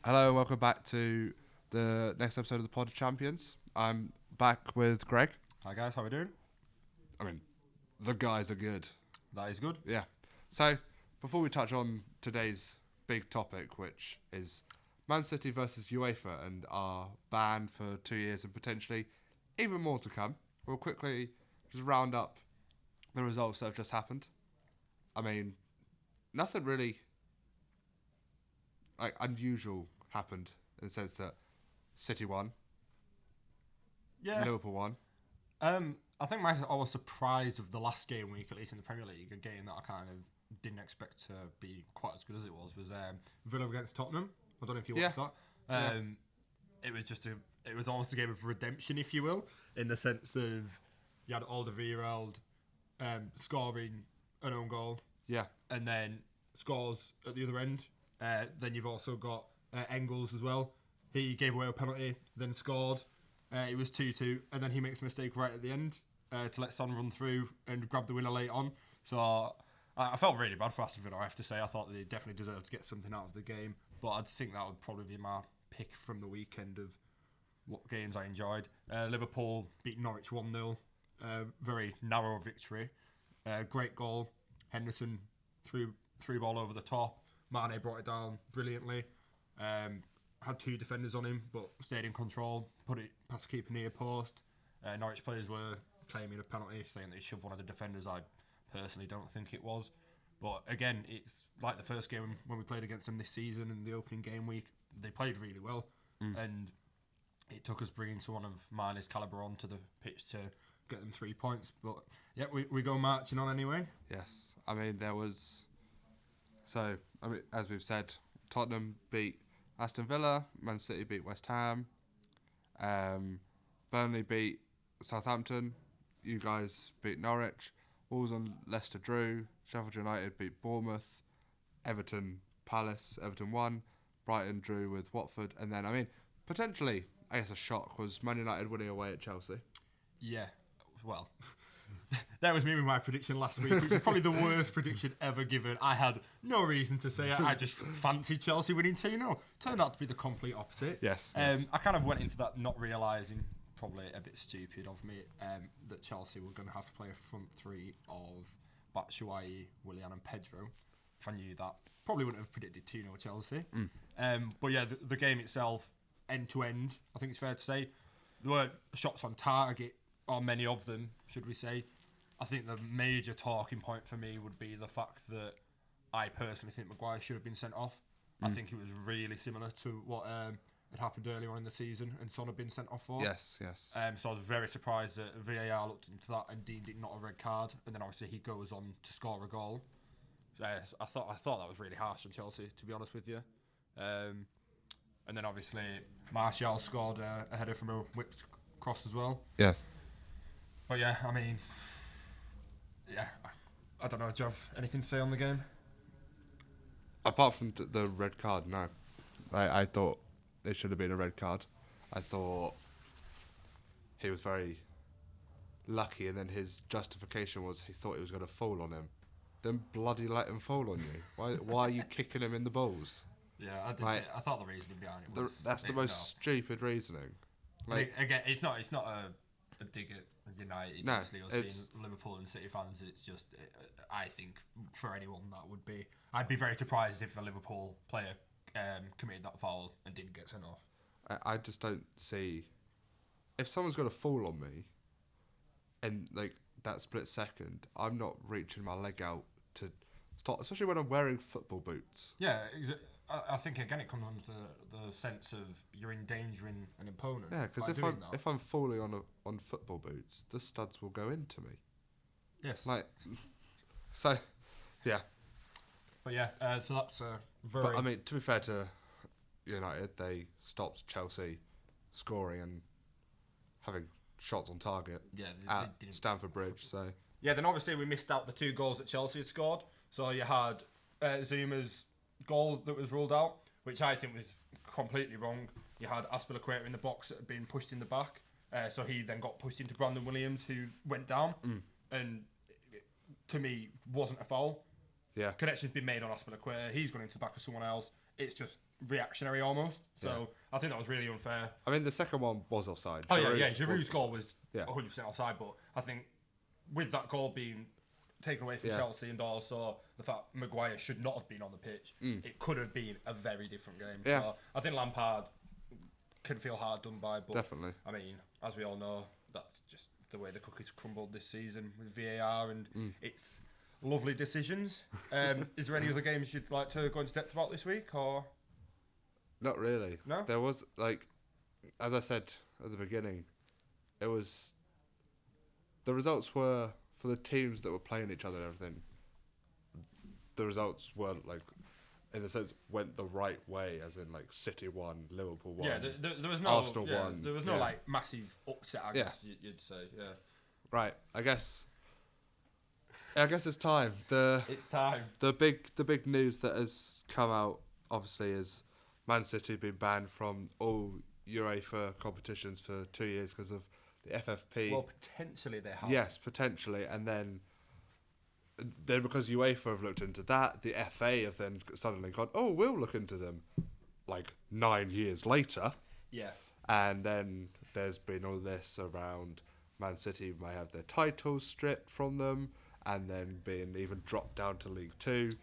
Hello and welcome back to the next episode of the Pod of Champions. I'm back with Greg. Hi guys, how we doing? I mean, the guys are good. That is good. Yeah. So, before we touch on today's big topic, which is Man City versus UEFA and our ban for 2 years and potentially even more to come, we'll quickly just round up the results that have just happened. I mean, nothing really unusual happened in the sense that City won, Yeah. Liverpool won. I think I was surprised of the last game week, at least in the Premier League, a game that I kind of didn't expect to be quite as good as it was Villa against Tottenham. I don't know if you watched that. It was almost a game of redemption, if you will, in the sense of you had Alderweireld scoring an own goal, and then scores at the other end. Then you've also got Engels as well. He gave away a penalty, then scored. It was 2-2, and then he makes a mistake right at the end to let Son run through and grab the winner late on. So I felt really bad for Aston Villa, I have to say. I thought they definitely deserved to get something out of the game, but I think that would probably be my pick from the weekend of what games I enjoyed. Liverpool beat Norwich 1-0. Very narrow victory. Great goal. Henderson threw ball over the top. Mane brought it down brilliantly. Had two defenders on him, but stayed in control. Put it past keeper near post. Norwich players were claiming a penalty, saying they shoved one of the defenders. I personally don't think it was. But again, it's like the first game when we played against them this season in the opening game week. They played really well. And it took us bringing someone of Mane's calibre onto the pitch to get them 3 points. But yeah, we go marching on anyway. Yes. I mean, as we've said, Tottenham beat Aston Villa, Man City beat West Ham, Burnley beat Southampton, you guys beat Norwich, Wolves and Leicester drew, Sheffield United beat Bournemouth, Everton won, Brighton drew with Watford, and then, I mean, potentially, I guess a shock was Man United winning away at Chelsea. Yeah, well, that was me with my prediction last week, which is probably the worst prediction ever given. I had no reason to say it. I just fancied Chelsea winning 2-0. Turned out to be the complete opposite. Yes. I kind of went into that not realising, probably a bit stupid of me, that Chelsea were going to have to play a front three of Batshuayi, Willian and Pedro. If I knew that, probably wouldn't have predicted 2-0 Chelsea. But yeah, the game itself, end to end, I think it's fair to say, there weren't shots on target, or many of them, should we say. I think the major talking point for me would be the fact that I personally think Maguire should have been sent off. I think it was really similar to what had happened earlier on in the season and Son had been sent off for. Yes. So I was very surprised that VAR looked into that and deemed it not a red card, and then obviously he goes on to score a goal. I thought that was really harsh on Chelsea, to be honest with you. And then obviously Martial scored a header from a whipped cross as well. Yes. But yeah, I mean, I don't know. Do you have anything to say on the game? Apart from the red card, no. I thought it should have been a red card. I thought he was very lucky, and then his justification was he thought he was going to fall on him. Then bloody let him fall on you. Why are you kicking him in the balls? Yeah, I thought the reasoning behind it was... That's the most stupid reasoning. Again, it's not a dig at United. No, Obviously, us being Liverpool and City fans, it's just... I think for anyone that would be... I'd be very surprised if a Liverpool player committed that foul and didn't get sent off. I just don't see... If someone's going to fall on me, in that split second, I'm not reaching my leg out to stop, especially when I'm wearing football boots. Yeah, I think again it comes on to the sense of you're endangering an opponent. Yeah, because if I'm falling on football boots, the studs will go into me. Yes. So, yeah. But yeah, so that's very... But I mean, to be fair to United, they stopped Chelsea scoring and having shots on target at Stamford Bridge. So yeah, then obviously we missed out the 2 goals that Chelsea had scored. So you had Zuma's goal that was ruled out, which I think was completely wrong. You had Aspilicueta in the box that had been pushed in the back, so he then got pushed into Brandon Williams, who went down, and to me wasn't a foul. Yeah, connection's been made on Aspilicueta. He's gone into the back of someone else. it's just reactionary almost. So I think that was really unfair. I mean, the second one was offside. Oh, Giroud's goal was 100% offside, but I think with that goal being taken away from Chelsea and also the fact Maguire should not have been on the pitch, it could have been a very different game. Yeah. So I think Lampard can feel hard done by, but Definitely. I mean, as we all know, that's just the way the cookies crumbled this season with VAR and it's lovely decisions. Is there any other games you'd like to go into depth about this week, or...? Not really. No? There was, like, as I said at the beginning, it was... The results were, for the teams that were playing each other and everything, the results were, like, in a sense, went the right way, as in, like, City won, Liverpool won, Yeah, there was no... Arsenal won. There was no, like, massive upset, I guess you'd say, Right, I guess it's time. It's time. The big news that has come out, obviously, is Man City being banned from all UEFA competitions for 2 years because of the FFP. Well, potentially they have. Yes, potentially, and then because UEFA have looked into that, the FA have then suddenly gone, oh, we'll look into them, like 9 years later. Yeah. And then there's been all this around Man City may have their titles stripped from them, and then being even dropped down to League Two,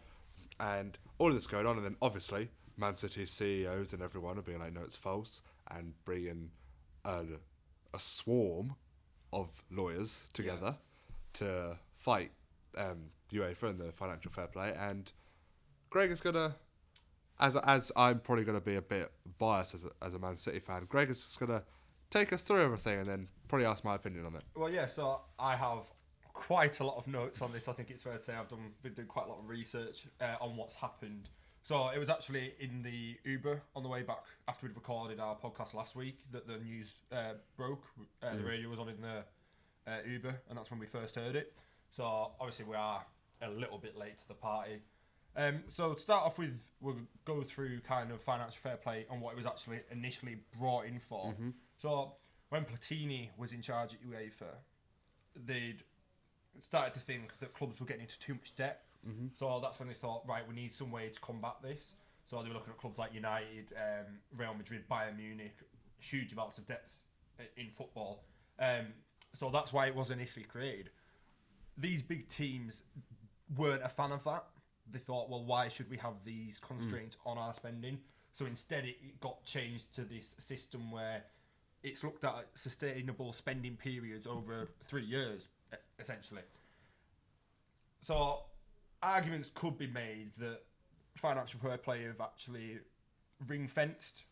and all of this going on, and then obviously Man City CEOs and everyone are being like, no, it's false, and bringing a swarm of lawyers together to fight UEFA and the financial fair play. And Greg is gonna, as I'm probably gonna be a bit biased as a Man City fan, Greg is just gonna take us through everything and then probably ask my opinion on it. Well, yeah. So I have quite a lot of notes on this. I think it's fair to say I've been doing quite a lot of research on what's happened. So it was actually in the Uber on the way back after we'd recorded our podcast last week that the news broke. The radio was on in the Uber, and that's when we first heard it. So obviously we are a little bit late to the party. So to start off with, we'll go through kind of financial fair play and what it was actually initially brought in for. Mm-hmm. So when Platini was in charge at UEFA, they'd started to think that clubs were getting into too much debt. Mm-hmm. So that's when they thought, right, we need some way to combat this. So they were looking at clubs like United, Real Madrid, Bayern Munich, huge amounts of debts in football. So that's why it was initially created. These big teams weren't a fan of that. They thought, well, why should we have these constraints on our spending? So instead it got changed to this system where it's looked at sustainable spending periods over 3 years, essentially. So arguments could be made that financial fair play have actually ring-fenced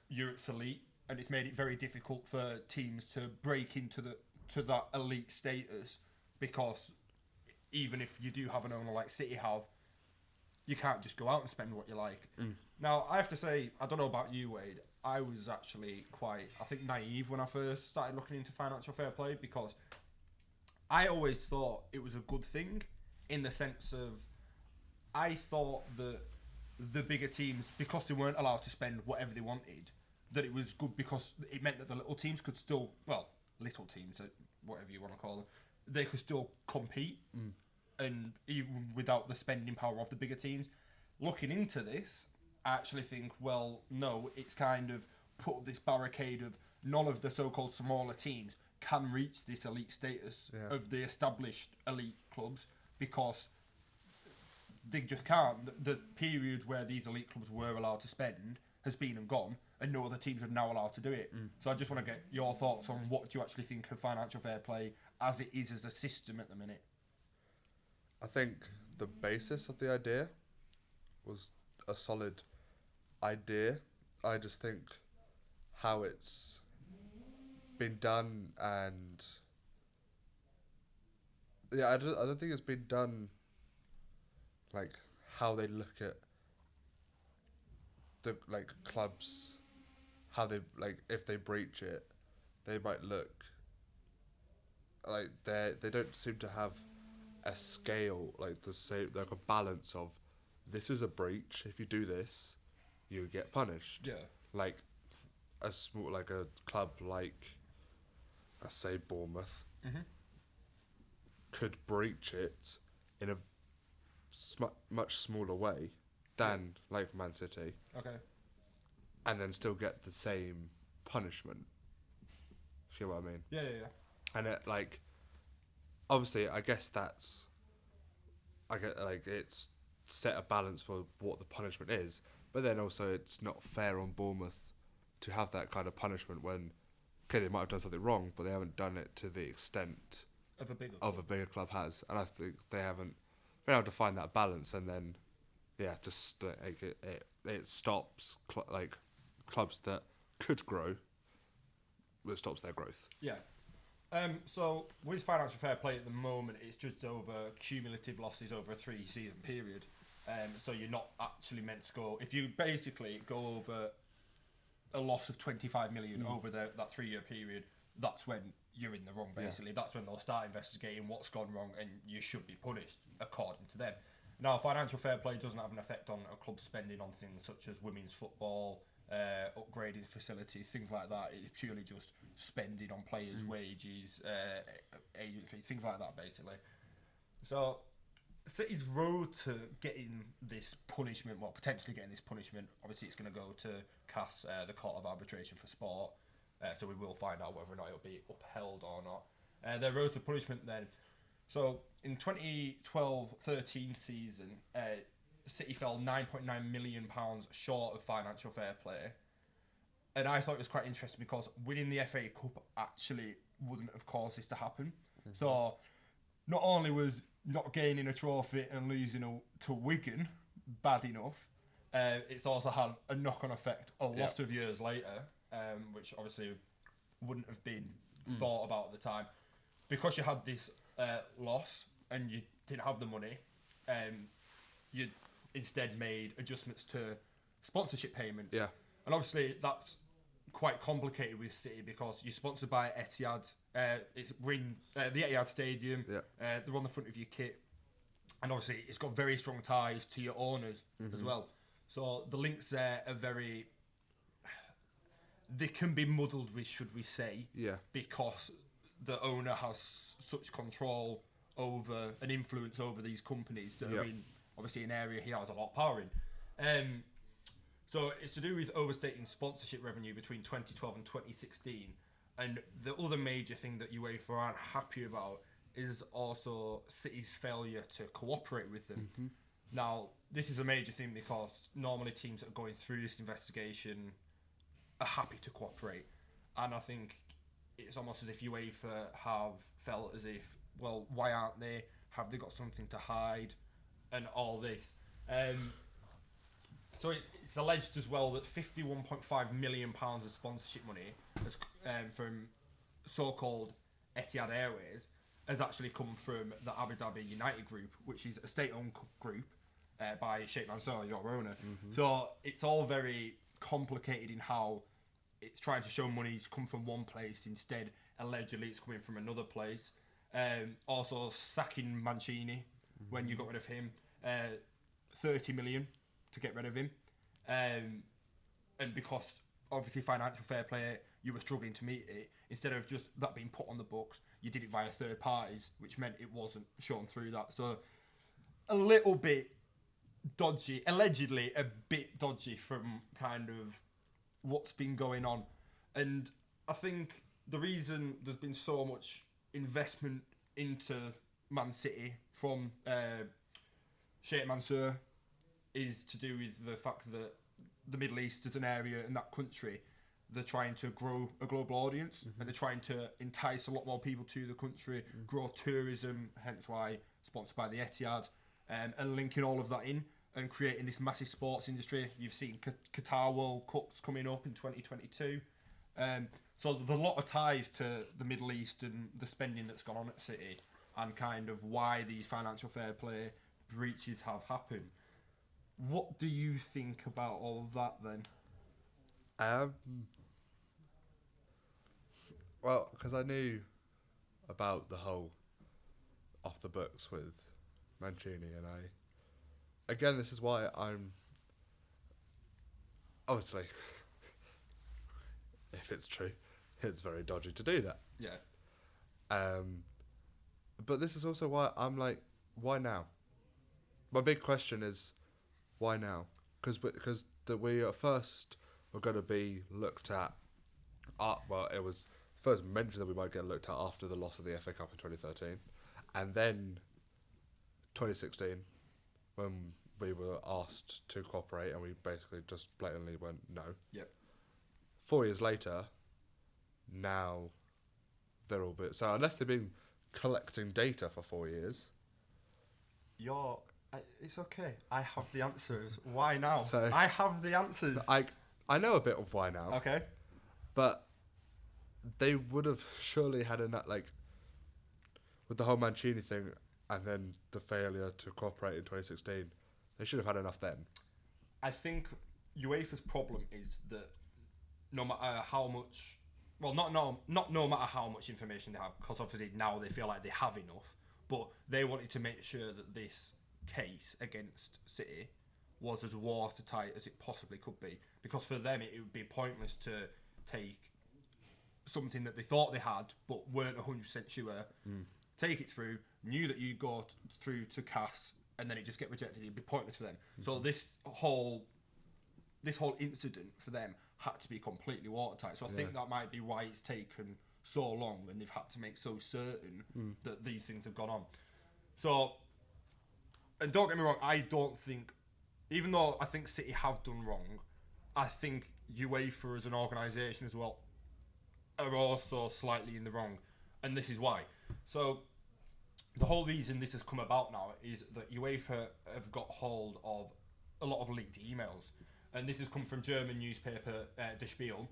Europe's elite, and it's made it very difficult for teams to break into that elite status, because even if you do have an owner like City have, you can't just go out and spend what you like. Now, I have to say, I don't know about you, Wade, I was actually quite, I think, naive when I first started looking into financial fair play, because I always thought it was a good thing, in the sense of, I thought that the bigger teams, because they weren't allowed to spend whatever they wanted, that it was good because it meant that the little teams could still, well, little teams, whatever you want to call them, they could still compete, and even without the spending power of the bigger teams. Looking into this, I actually think, well, no, it's kind of put up this barricade of none of the so-called smaller teams can reach this elite status of the established elite clubs, because they just can't. The period where these elite clubs were allowed to spend has been and gone, and no other teams are now allowed to do it. So I just want to get your thoughts on what you actually think of financial fair play as it is as a system at the minute. I think the basis of the idea was a solid idea. I just think how it's been done, and I don't think it's been done like how they look at the clubs, how they if they breach it, they might look like they don't seem to have a scale, like the same, like a balance of, this is a breach, if you do this you get punished. Like a small, like a club like, I say Bournemouth, could breach it in a much smaller way than like Man City, Okay. and then still get the same punishment. See what I mean? Yeah. And it like obviously I guess that's I get like it's set a balance for what the punishment is, but then also it's not fair on Bournemouth to have that kind of punishment when okay they might have done something wrong, but they haven't done it to the extent Of a bigger club has, and I think they haven't been able to find that balance, and then just like it stops like clubs that could grow, it stops their growth. Yeah. So with financial fair play at the moment, it's just over cumulative losses over a 3-season period. So you're not actually meant to go. If you basically go over a loss of 25 million over that 3-year period, that's when you're in the wrong. Basically, that's when they'll start investigating what's gone wrong, and you should be punished according to them. Now, financial fair play doesn't have an effect on a club spending on things such as women's football, upgrading facilities, things like that. It's purely just spending on players' wages, agent fees, things like that, basically. So, City's road to getting this punishment, well, potentially getting this punishment, obviously it's going to go to CAS, the Court of Arbitration for Sport, so we will find out whether or not it'll be upheld or not. Their road to punishment then. So, in 2012-13 season, City fell £9.9 million short of financial fair play. And I thought it was quite interesting because winning the FA Cup actually wouldn't have caused this to happen. Mm-hmm. So, not only was not gaining a trophy and losing to Wigan bad enough, it's also had a knock-on effect a lot of years later, which obviously wouldn't have been thought about at the time. Because you had this loss and you didn't have the money, you instead made adjustments to sponsorship payments. Yeah. And obviously that's quite complicated with City because you're sponsored by Etihad. It's the Etihad Stadium. Yeah. They're on the front of your kit. And obviously it's got very strong ties to your owners as well. So the links there are very... They can be muddled with, should we say. Yeah. Because the owner has such control over an influence over these companies that are in obviously an area he has a lot of power in. So it's to do with overstating sponsorship revenue between 2012 and 2016. And the other major thing that UEFA aren't happy about is also City's failure to cooperate with them. Mm-hmm. Now, this is a major thing because normally teams that are going through this investigation are happy to cooperate. And I think it's almost as if UEFA have felt as if, well, why aren't they? Have they got something to hide? And all this. So it's alleged as well that £51.5 million of sponsorship money has, from so-called Etihad Airways has actually come from the Abu Dhabi United Group, which is a state-owned group by Sheikh Mansour, your owner. Mm-hmm. So it's all very complicated in how it's trying to show money's come from one place, instead allegedly it's coming from another place. Also sacking Mancini when you got rid of him, 30 million to get rid of him, and because obviously financial fair play, you were struggling to meet it. Instead of just that being put on the books, you did it via third parties, which meant it wasn't shown through that. So a little bit dodgy, allegedly a bit dodgy from kind of what's been going on. And I think the reason there's been so much investment into Man City from Sheikh Mansour is to do with the fact that the Middle East is an area in that country. They're trying to grow a global audience, and they're trying to entice a lot more people to the country, grow tourism, hence why sponsored by the Etihad, and linking all of that in and creating this massive sports industry. You've seen Qatar World Cups coming up in 2022. So there's a lot of ties to the Middle East and the spending that's gone on at City and kind of why these financial fair play breaches have happened. What do you think about all of that then? Well, because I knew about the whole off the books with Mancini, and again, this is why I'm obviously, if it's true, it's very dodgy to do that. Yeah. But this is also why I'm like, why now? My big question is, Why now? Because we at first were going to be looked at. Well, it was first mentioned that we might get looked at after the loss of the FA Cup in 2013, and then 2016 when we were asked to cooperate and we basically just blatantly went no. Yep. 4 years later, now they're all bit. So unless they've been collecting data for 4 years, it's okay. I have the answers. Why now? So, I have the answers. I know a bit of why now. Okay. But they would have surely had enough, like, with the whole Mancini thing and then the failure to cooperate in 2016, they should have had enough then. I think UEFA's problem is that no matter how much, well, not no matter how much information they have, because obviously now they feel like they have enough, but they wanted to make sure that this case against City was as watertight as it possibly could be, because for them it would be pointless to take something that they thought they had but weren't 100% sure, take it through, knew that you'd go through to CAS and then it just get rejected. It'd be pointless for them. So this whole incident for them had to be completely watertight. So I think that might be why it's taken so long and they've had to make so certain that these things have gone on. So, and don't get me wrong, I don't think, even though I think City have done wrong, I think UEFA as an organisation as well are also slightly in the wrong, and this is why. So, the whole reason this has come about now is that UEFA have got hold of a lot of leaked emails, and this has come from German newspaper Der Spiel,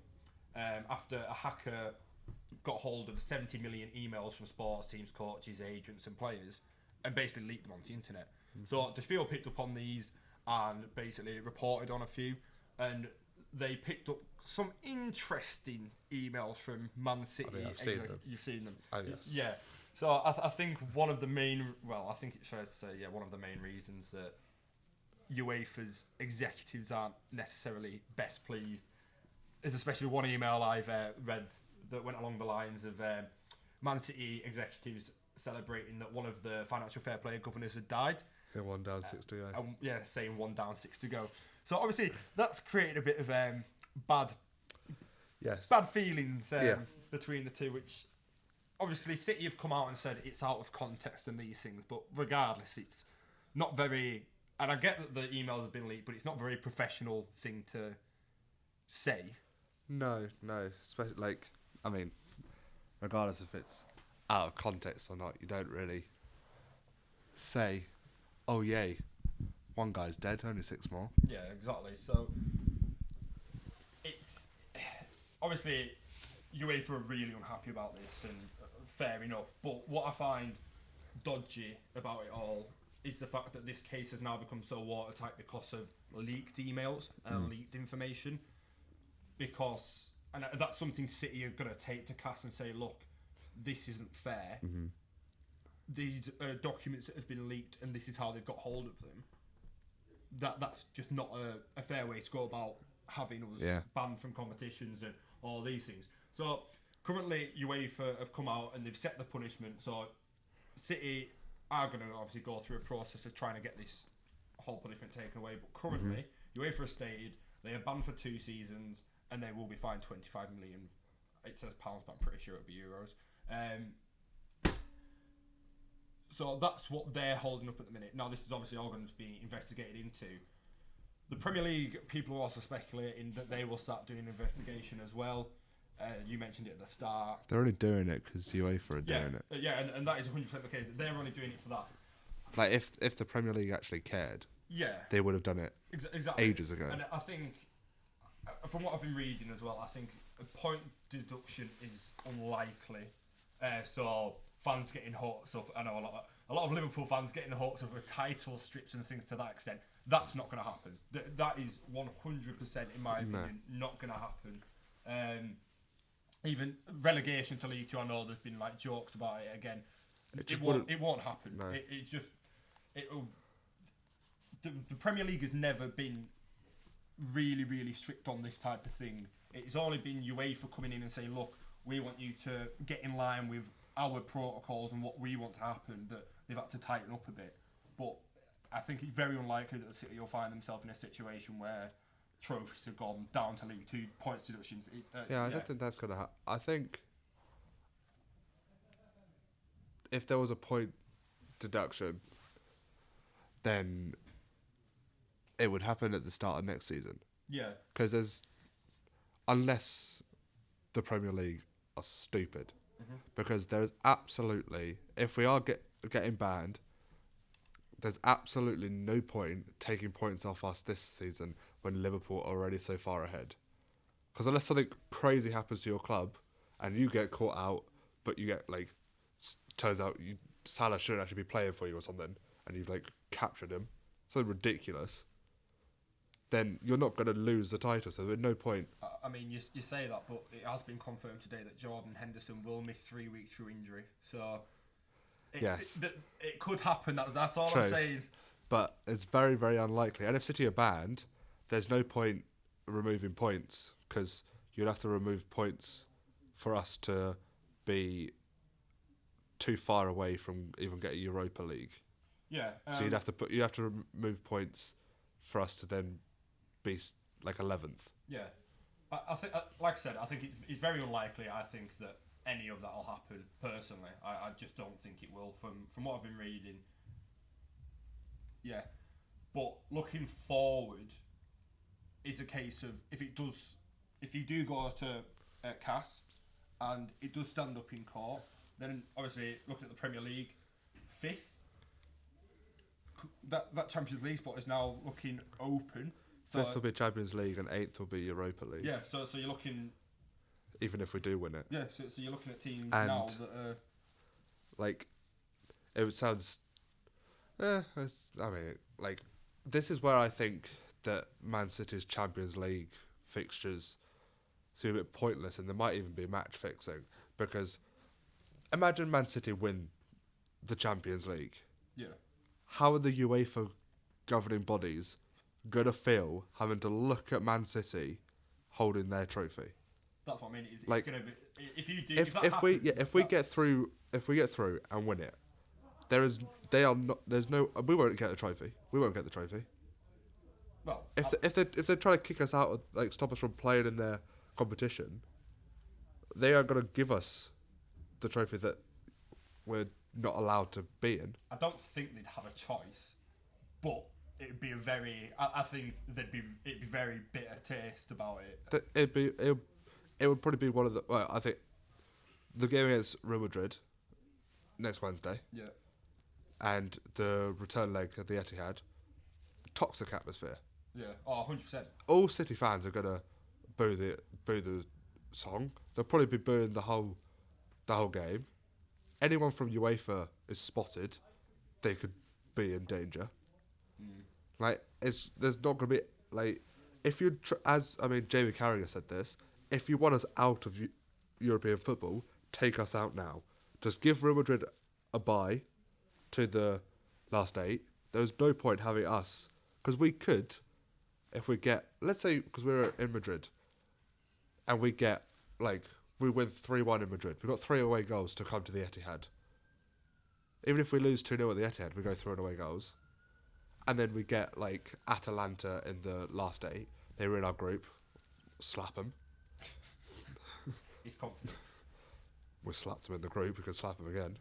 after a hacker got hold of 70 million emails from sports teams, coaches, agents and players, and basically leaked them onto the internet. So Der Spiel picked up on these and basically reported on a few, and they picked up some interesting emails from Man City. I've seen them. You've seen them? Yes. Yeah. So I think one of the main, I think it's fair to say, one of the main reasons that UEFA's executives aren't necessarily best pleased is especially one email I've read that went along the lines of Man City executives celebrating that one of the financial fair play governors had died. Yeah, 1 down, 6 to go. Saying 1 down, 6 to go. So obviously that's created a bit of bad feelings between the two, which obviously City have come out and said it's out of context and these things, but regardless, it's not very, and I get that the emails have been leaked, but it's not a very professional thing to say. No, especially regardless if it's out of context or not, you don't really say, oh yay, 1 guy's dead, only 6 more. Yeah, exactly. So it's obviously UEFA are really unhappy about this, and fair enough. But what I find dodgy about it all is the fact that this case has now become so watertight because of leaked emails and leaked information. Because, and that's something City are going to take to CAS and say, look, this isn't fair. These documents that have been leaked, and this is how they've got hold of them. That's just not a fair way to go about having us banned from competitions and all these things. So currently UEFA have come out and they've set the punishment. So City are going to obviously go through a process of trying to get this whole punishment taken away. But currently UEFA has stated they are banned for 2 seasons and they will be fined 25 million. It says pounds, but I'm pretty sure it'll be euros. So that's what they're holding up at the minute. Now, this is obviously all going to be investigated into. The Premier League, people are also speculating that they will start doing an investigation as well. You mentioned it at the start. They're only doing it because UEFA are doing it. And that is 100% the case. They're only doing it for that. Like, if the Premier League actually cared, they would have done it exactly ages ago. And I think, from what I've been reading as well, I think a point deduction is unlikely. So fans getting hopes up. I know a lot of Liverpool fans getting the hopes up with title strips and things to that extent. That's not going to happen. That is 100%, in my opinion, not going to happen. Even relegation to League 2, I know there's been like jokes about it again. It won't happen. No. The Premier League has never been really, really strict on this type of thing. It's only been UEFA coming in and saying, look, we want you to get in line with our protocols and what we want to happen, that they've had to tighten up a bit. But I think it's very unlikely that the City will find themselves in a situation where trophies have gone down to League 2 points deductions. I don't think that's going to happen. I think if there was a point deduction, then it would happen at the start of next season. Yeah. Because unless the Premier League are stupid, because there's absolutely, if we are getting banned, there's absolutely no point taking points off us this season when Liverpool are already so far ahead. Because unless something crazy happens to your club and you get caught out, but you get turns out Salah shouldn't actually be playing for you or something, and you've captured him, something ridiculous, then you're not going to lose the title. So there's no point. I mean, you say that, but it has been confirmed today that Jordan Henderson will miss 3 weeks through injury. So it could happen. That's all True. I'm saying. But it's very, very unlikely. And if City are banned, there's no point removing points, because you'd have to remove points for us to be too far away from even getting Europa League. Yeah. So you'd have to remove points for us to then be 11th. Yeah. I think, like I said, I think it's very unlikely. I think that any of that will happen. Personally, I just don't think it will. From what I've been reading. Yeah, but looking forward, it's a case of if you do go to CAS, and it does stand up in court, then obviously looking at the Premier League, 5th. That Champions League spot is now looking open. So 5th will be Champions League and 8th will be Europa League. Yeah, so you're looking. Even if we do win it. Yeah, so you're looking at teams and now that are. It sounds. This is where I think that Man City's Champions League fixtures seem a bit pointless, and there might even be match fixing, because imagine Man City win the Champions League. Yeah. How are the UEFA governing bodies gonna feel having to look at Man City holding their trophy? That's what I mean. It's gonna be if you do if we get through and win it, we won't get the trophy. We won't get the trophy. Well, if they try to kick us out, stop us from playing in their competition, they are gonna give us the trophy that we're not allowed to be in. I don't think they'd have a choice, but it'd be I think it'd be very bitter taste about it. It would probably be one of the. Well, I think the game against Real Madrid next Wednesday. Yeah. And the return leg at the Etihad, toxic atmosphere. Yeah. Oh, 100%. All City fans are gonna boo the song. They'll probably be booing the whole game. Anyone from UEFA is spotted, they could be in danger. There's not gonna be if you Jamie Carragher said this. If you want us out of European football, take us out now. Just give Real Madrid a bye to the last 8. There's no point having us, because we could, if we get, let's say, because we're in Madrid, and we get we win 3-1 in Madrid. We've got 3 away goals to come to the Etihad. Even if we lose 2-0 at the Etihad, we go through away goals, and then we get Atalanta in the last 8. They were in our group. Slap them. He's confident. We slapped them in the group. We could slap them again.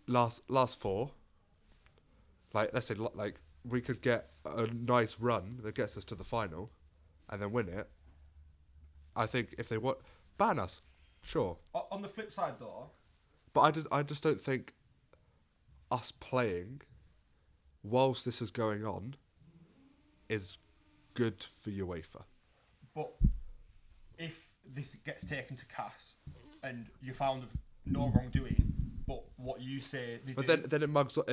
Last 4. Let's say we could get a nice run that gets us to the final, and then win it. I think if they want ban us, sure. On the flip side, though. But I just don't think us playing whilst this is going on is good for UEFA. But if this gets taken to CAS and you found of no wrongdoing, but what you say they But did, then it mugs off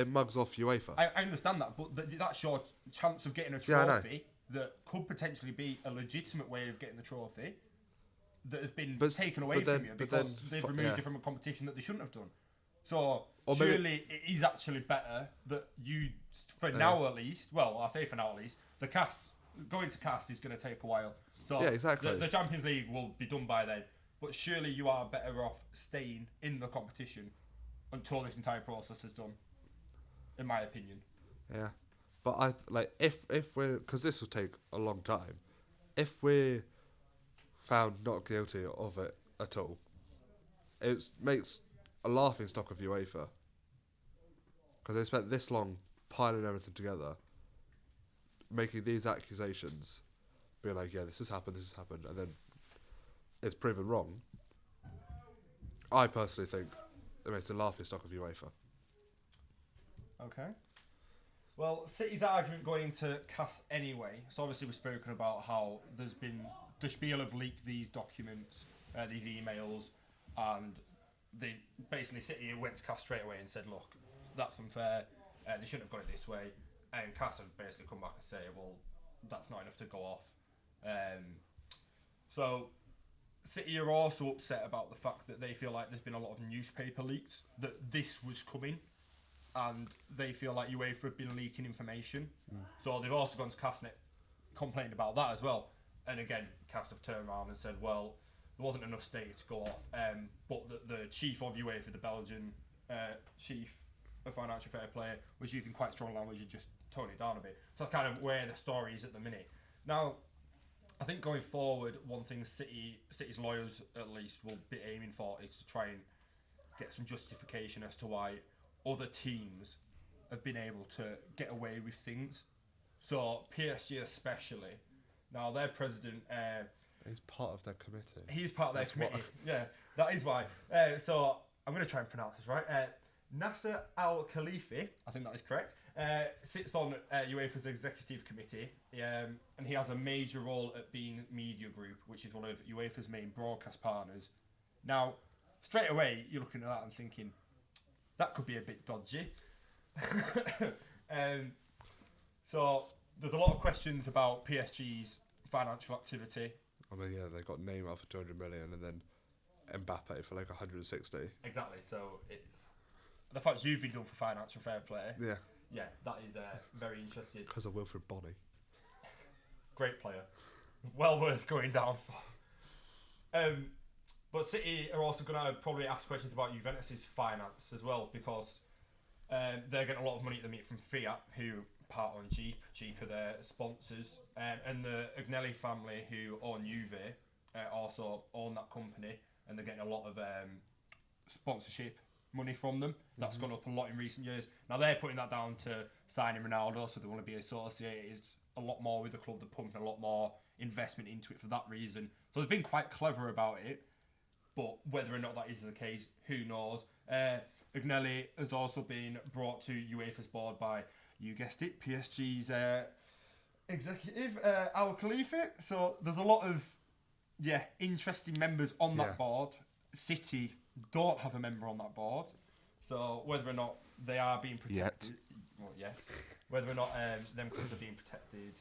UEFA. I understand that, but that's your chance of getting a trophy that could potentially be a legitimate way of getting the trophy that has been taken away from you because they've removed you from a competition that they shouldn't have done. So surely it is actually better that you, for now at least, well, I say for now at least, the CAS, going to CAS is going to take a while. So yeah, exactly. The Champions League will be done by then. But surely you are better off staying in the competition until this entire process is done, in my opinion. Yeah, but if we're, because this will take a long time, if we're found not guilty of it at all, it makes a laughing stock of UEFA, because they spent this long piling everything together, making these accusations, being like, yeah, this has happened, and then it's proven wrong. I personally think it makes a laughing stock of UEFA. Okay. Well, City's argument going into CAS anyway. So obviously we've spoken about how there's been the Spiel have leaked these documents, these emails, and they basically City went to CAS straight away and said, look, that's unfair. They shouldn't have got it this way. And CAS have basically come back and say, well, that's not enough to go off. So City are also upset about the fact that they feel like there's been a lot of newspaper leaks, that this was coming, and they feel like UEFA have been leaking information. So they've also gone to CASnet, complained about that as well. And again, CAS have turned around and said, well, there wasn't enough data to go off, but the chief of UEFA, the Belgian chief of financial fair play, was using quite strong language and just toned it down a bit. So that's kind of where the story is at the minute. Now, I think going forward, one thing City's lawyers at least will be aiming for is to try and get some justification as to why other teams have been able to get away with things. So PSG especially. Now their president, He's part of their committee. he's part of their committee. Yeah, that is why. So I'm going to try and pronounce this right. Nasser Al Khalifi, I think that is correct, sits on UEFA's executive committee, and he has a major role at Bein Media Group, which is one of UEFA's main broadcast partners. Now, straight away, you're looking at that and thinking, that could be a bit dodgy. So there's a lot of questions about PSG's financial activity. I mean, yeah, they got Neymar for 200 million and then Mbappe for like 160. Exactly. So it's the fact you've been done for financial fair play. Yeah. Yeah, that is very interesting. Because of Wilfred Bonny. Great player. Well worth going down for. But City are also going to probably ask questions about Juventus' finance as well, because they're getting a lot of money at the minute from Fiat, who part on Jeep. Jeep are their sponsors. And the Agnelli family, who own Juve, also own that company, and they're getting a lot of sponsorship money from them. That's gone up a lot in recent years. Now they're putting that down to signing Ronaldo, so they want to be associated a lot more with the club. They're pumping a lot more investment into it for that reason. So they've been quite clever about it, but whether or not that is the case, who knows. Agnelli has also been brought to UEFA's board by, you guessed it, PSG's executive, Al Khalifi. So there's a lot of interesting members on that board. City don't have a member on that board, so whether or not they are being protected, well, yes, whether or not them clubs are being protected,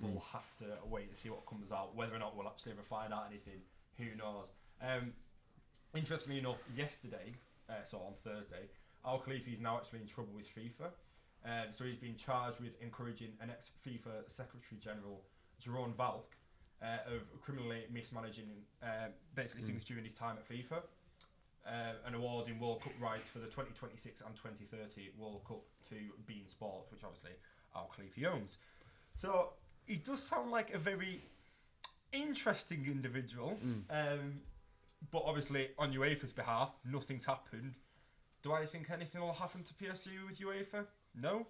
we'll have to wait and see what comes out. Whether or not we'll actually ever find out anything, who knows. Interestingly enough, yesterday, so on Thursday, Al Khalifi is now actually in trouble with FIFA. So he's been charged with encouraging an ex-FIFA Secretary General, Jerome Valk, of criminally mismanaging basically things during his time at FIFA, and awarding World Cup rights for the 2026 and 2030 World Cup to Bein Sports, which obviously Al Khalifi owns. So he does sound like a very interesting individual, but obviously on UEFA's behalf, nothing's happened. Do I think anything will happen to PSG with UEFA? No.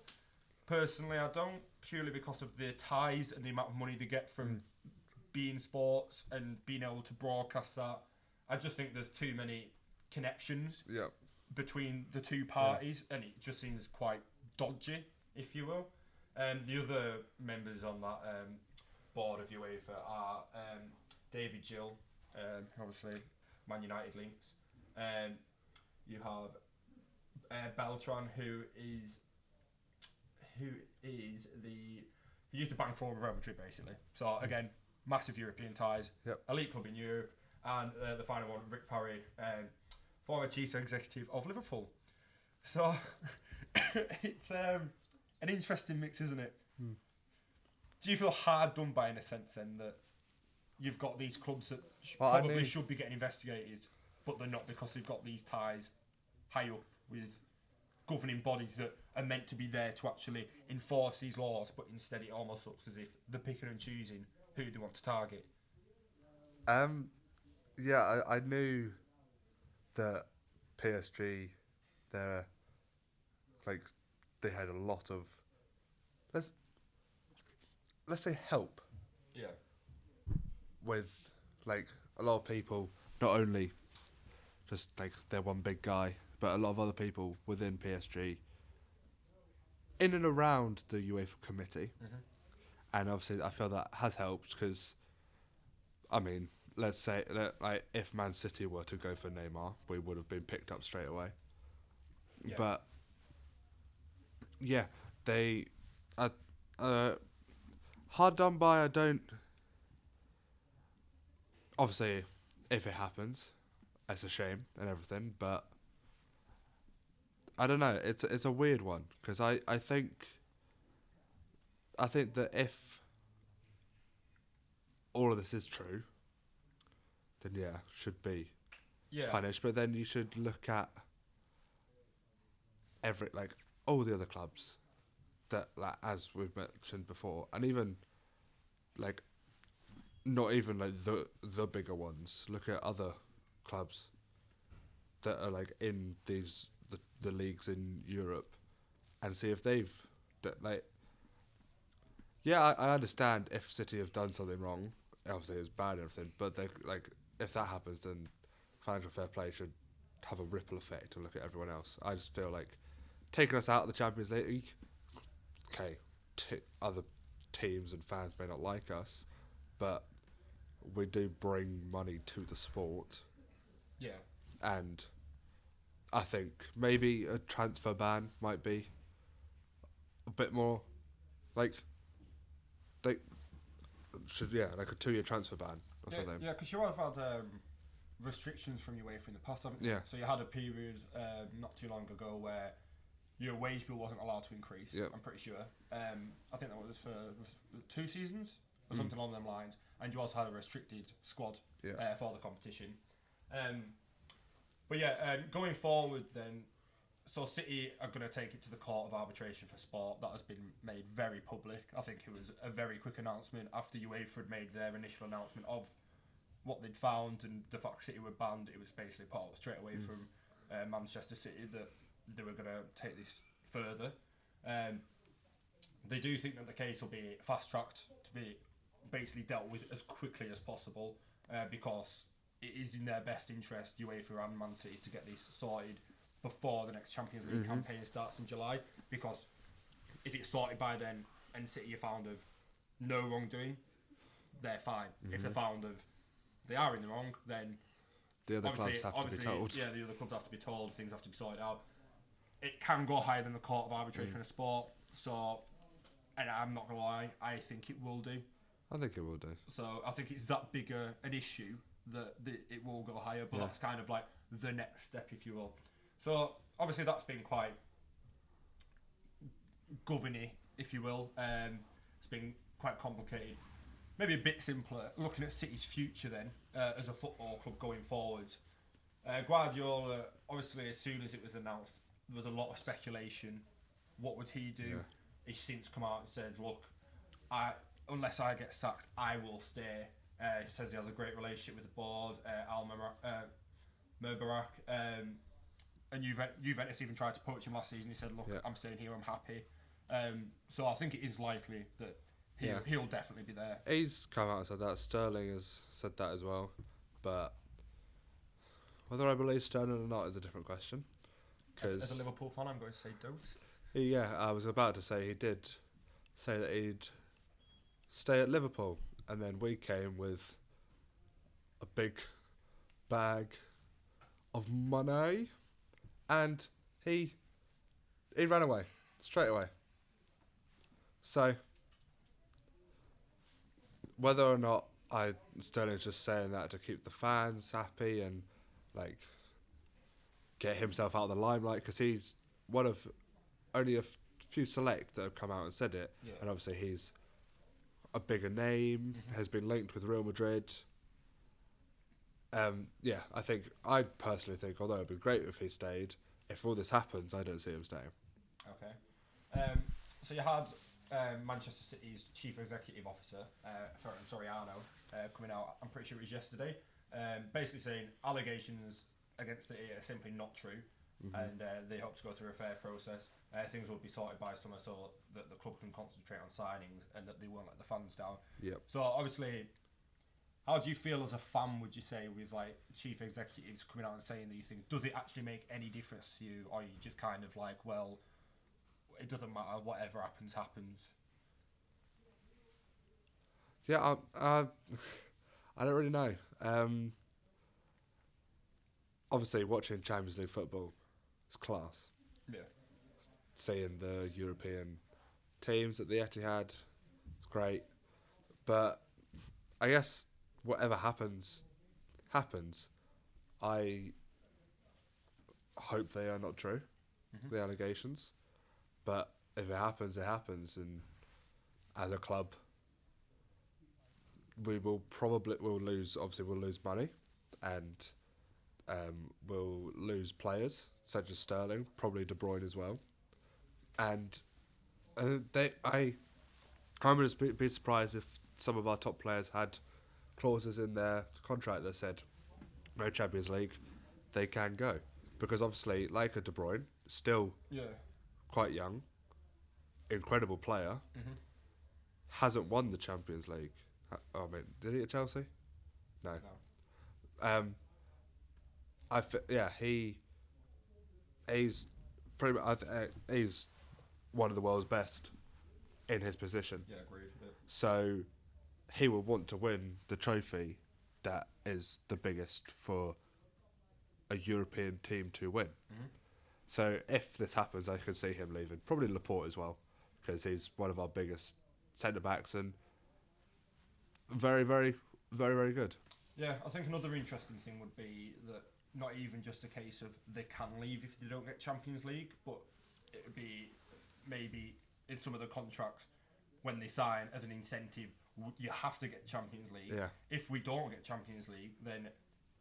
Personally, I don't, purely because of the ties and the amount of money they get from Bein Sports and being able to broadcast that. I just think there's too many connections between the two parties, and it just seems quite dodgy, if you will. The other members on that board of UEFA are David Gill, obviously Man United links. You have Beltran, who used to bankroll Real Madrid basically. So again, massive European ties, elite club in Europe, and the final one, Rick Parry, former chief executive of Liverpool. So it's an interesting mix, isn't it? Do you feel hard done by, in a sense, then, that you've got these clubs that should be getting investigated, but they're not because they've got these ties high up with governing bodies that are meant to be there to actually enforce these laws, but instead it almost looks as if they're picking and choosing who they want to target. Yeah, I knew that PSG, they're like they had a lot of let's let's say help Yeah. with like a lot of people, not only just like their one big guy, but a lot of other people within PSG, in and around the UEFA committee, and obviously I feel that has helped because, I mean, let's say like if Man City were to go for Neymar, we would have been picked up straight away. Yeah. But yeah, they, uh, hard done by. I don't. Obviously, if it happens, it's a shame and everything. But I don't know. It's a weird one because I think that if all of this is true, then yeah, should be Yeah. punished. But then you should look at like all the other clubs that, like, as we've mentioned before, and even like not even like the bigger ones. Look at other clubs that are like in the leagues in Europe, and see if they've like. Yeah, I understand if City have done something wrong. Obviously, it's bad and everything, but they like if that happens, then financial fair play should have a ripple effect and look at everyone else. I just feel like taking us out of the Champions League. Okay, other teams and fans may not like us, but we do bring money to the sport, Yeah. and I think maybe a transfer ban might be a bit more like they should, yeah, like a 2-year transfer ban or something. Yeah, because you have had restrictions from UEFA in the past, haven't you? Yeah. So you had a period not too long ago where your wage bill wasn't allowed to increase. Yep. I'm pretty sure. I think that was for 2 seasons or something along them lines. And you also had a restricted squad for the competition. But yeah, going forward then, so City are going to take it to the Court of Arbitration for Sport. That has been made very public. I think it was a very quick announcement after UEFA had made their initial announcement of what they'd found and the fact City were banned. It was basically put out straight away from Manchester City that they were going to take this further. They do think that the case will be fast-tracked to be basically dealt with as quickly as possible because it is in their best interest, UEFA and Man City, to get this sorted before the next Champions League campaign starts in July, because if it's sorted by then and City are found of no wrongdoing, they're fine. If they're found of they are in the wrong, then The other clubs have to be told. Yeah, the other clubs have to be told, things have to be sorted out. It can go higher than the Court of Arbitration of Sport, so, and I'm not going to lie, I think it will do. I think it will do. So I think it's that bigger an issue that it will go higher, but that's kind of like the next step, if you will. So obviously that's been quite governy, if you will. It's been quite complicated. Maybe a bit simpler. Looking at City's future then, as a football club going forward. Guardiola, obviously, as soon as it was announced, there was a lot of speculation. What would he do? Yeah. He's since come out and said, look, unless I get sacked, I will stay. He says he has a great relationship with the board, Merbarak, and Juventus even tried to poach him last season. He said, look, I'm staying here, I'm happy. So I think it is likely that he'll definitely be there. He's come out and said that. Sterling has said that as well. But whether I believe Sterling or not is a different question. As a Liverpool fan, I'm going to say don't. Yeah, I was about to say he did say that he'd stay at Liverpool, and then we came with a big bag of money, and he ran away straight away. So whether or not Sterling's just saying that to keep the fans happy and like get himself out of the limelight, because he's one of only a few select that have come out and said it, and obviously he's a bigger name, has been linked with Real Madrid. I personally think, although it'd be great if he stayed, if all this happens, I don't see him staying. Okay. So you had Manchester City's chief executive officer, Ferran Soriano, coming out. I'm pretty sure it was yesterday, basically saying allegations against City are simply not true, and they hope to go through a fair process. Things will be sorted by summer so that the club can concentrate on signings and that they won't let the fans down. Yep. So obviously, how do you feel as a fan, would you say, with like chief executives coming out and saying these things? Does it actually make any difference to you, or are you just kind of like, well, it doesn't matter, whatever happens, happens? Yeah, I don't really know. Obviously, watching Champions League football is class. Yeah. Seeing the European teams at the Etihad, it's great. But I guess whatever happens, happens. I hope they are not true, the allegations. But if it happens, it happens. And as a club, we'll lose. Obviously, we'll lose money, and we'll lose players such as Sterling, probably De Bruyne as well. And I would be surprised if some of our top players had clauses in their contract that said no Champions League, they can go, because obviously, like a De Bruyne, still quite young, incredible player, hasn't won the Champions League. I mean, did he at Chelsea? No. He's pretty much, he's one of the world's best in his position. Yeah, agreed. Yeah. So he will want to win the trophy that is the biggest for a European team to win. So if this happens, I can see him leaving. Probably Laporte as well, because he's one of our biggest centre backs and very, very, very, very good. Yeah, I think another interesting thing would be that not even just a case of they can leave if they don't get Champions League, but it would be maybe in some of the contracts when they sign as an incentive, you have to get Champions League. Yeah. If we don't get Champions League, then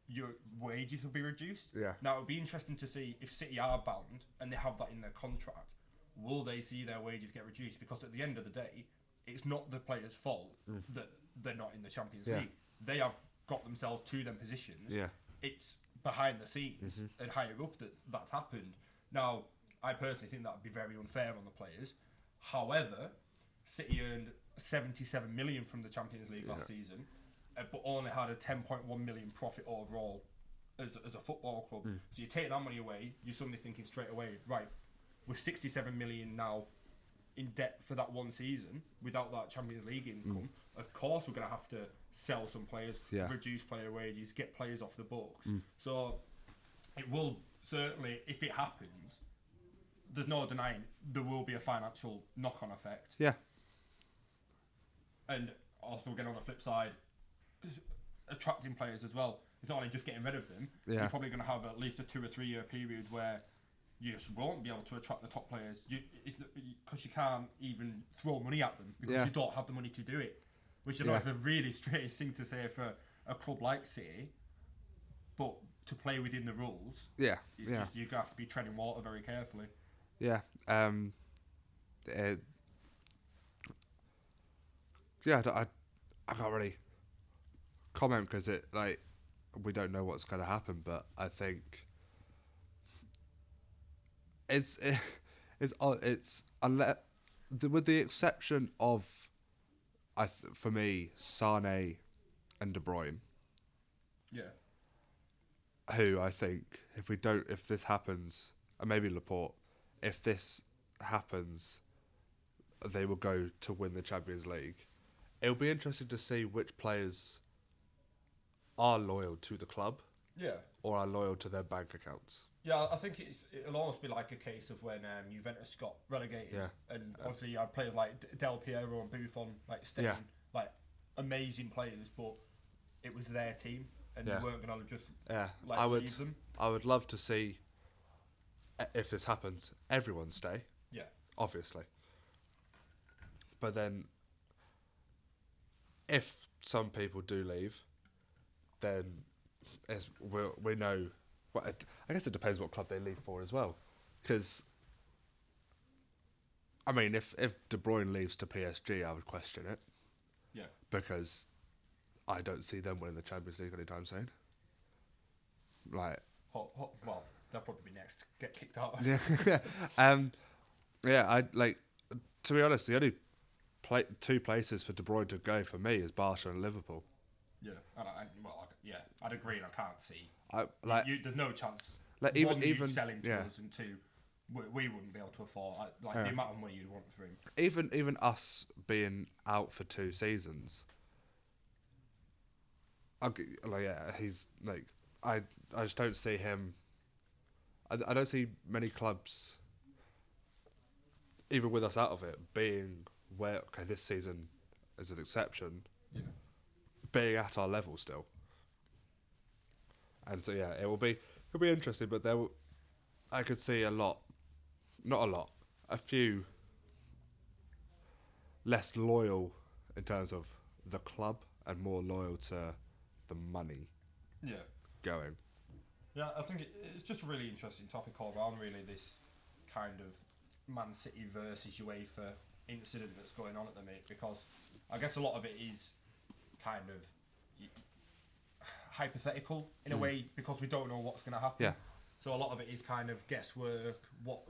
your wages will be reduced. Yeah. Now it would be interesting to see if City are bound and they have that in their contract. Will they see their wages get reduced? Because at the end of the day, it's not the players' fault that they're not in the Champions League. They have got themselves to them positions. Yeah. It's behind the scenes and higher up that that's happened. Now, I personally think that would be very unfair on the players. However, City earned 77 million from the Champions League last season, but only had a 10.1 million profit overall as a football club. So you take that money away, you're suddenly thinking straight away, right, we're 67 million now in debt for that one season without that Champions League income. Of course, we're going to have to sell some players, reduce player wages, get players off the books. So it will certainly, if it happens, there's no denying there will be a financial knock-on effect. Yeah. And also, again, on the flip side, attracting players as well. It's not only just getting rid of them. Yeah. You're probably going to have at least a 2 or 3 year period where you just won't be able to attract the top players because you can't even throw money at them because you don't have the money to do it. Which I know is a really strange thing to say for a club like City, but to play within the rules, you have to be treading water very carefully. Yeah. I can't really comment because we don't know what's going to happen, but I think it's unless with the exception of for me Sane and De Bruyne, who I think if this happens, and maybe Laporte, if this happens, they will go to win the Champions League. It'll be interesting to see which players are loyal to the club, or are loyal to their bank accounts. Yeah, I think it'll almost be like a case of when Juventus got relegated, and obviously you had players like Del Piero and Buffon staying, like amazing players, but it was their team, and you weren't going to just leave them. I would love to see, if this happens, everyone stay. Yeah, obviously. But then, if some people do leave, then we know. Well, I guess it depends what club they leave for as well. Because, I mean, if De Bruyne leaves to PSG, I would question it. Yeah. Because I don't see them winning the Champions League anytime soon. Like, Well, they'll probably be next to get kicked out. yeah, to be honest, the only two places for De Bruyne to go for me is Barca and Liverpool. Yeah, I'd agree, and I can't see. There's no chance. Like one, even you'd sell him to us, and two, we wouldn't be able to afford the amount of money you'd want for him. Even us being out for 2 seasons. He's like I just don't see him. I don't see many clubs, even with us out of it, being where this season is an exception. Yeah. Being at our level still. And so it'll be interesting, but I could see not a lot, a few less loyal in terms of the club and more loyal to the money. Yeah. Going. Yeah, I think it's just a really interesting topic all around, really, this kind of Man City versus UEFA incident that's going on at the minute, because I guess a lot of it is kind of hypothetical in a way, because we don't know what's going to happen. Yeah. So a lot of it is kind of guesswork. What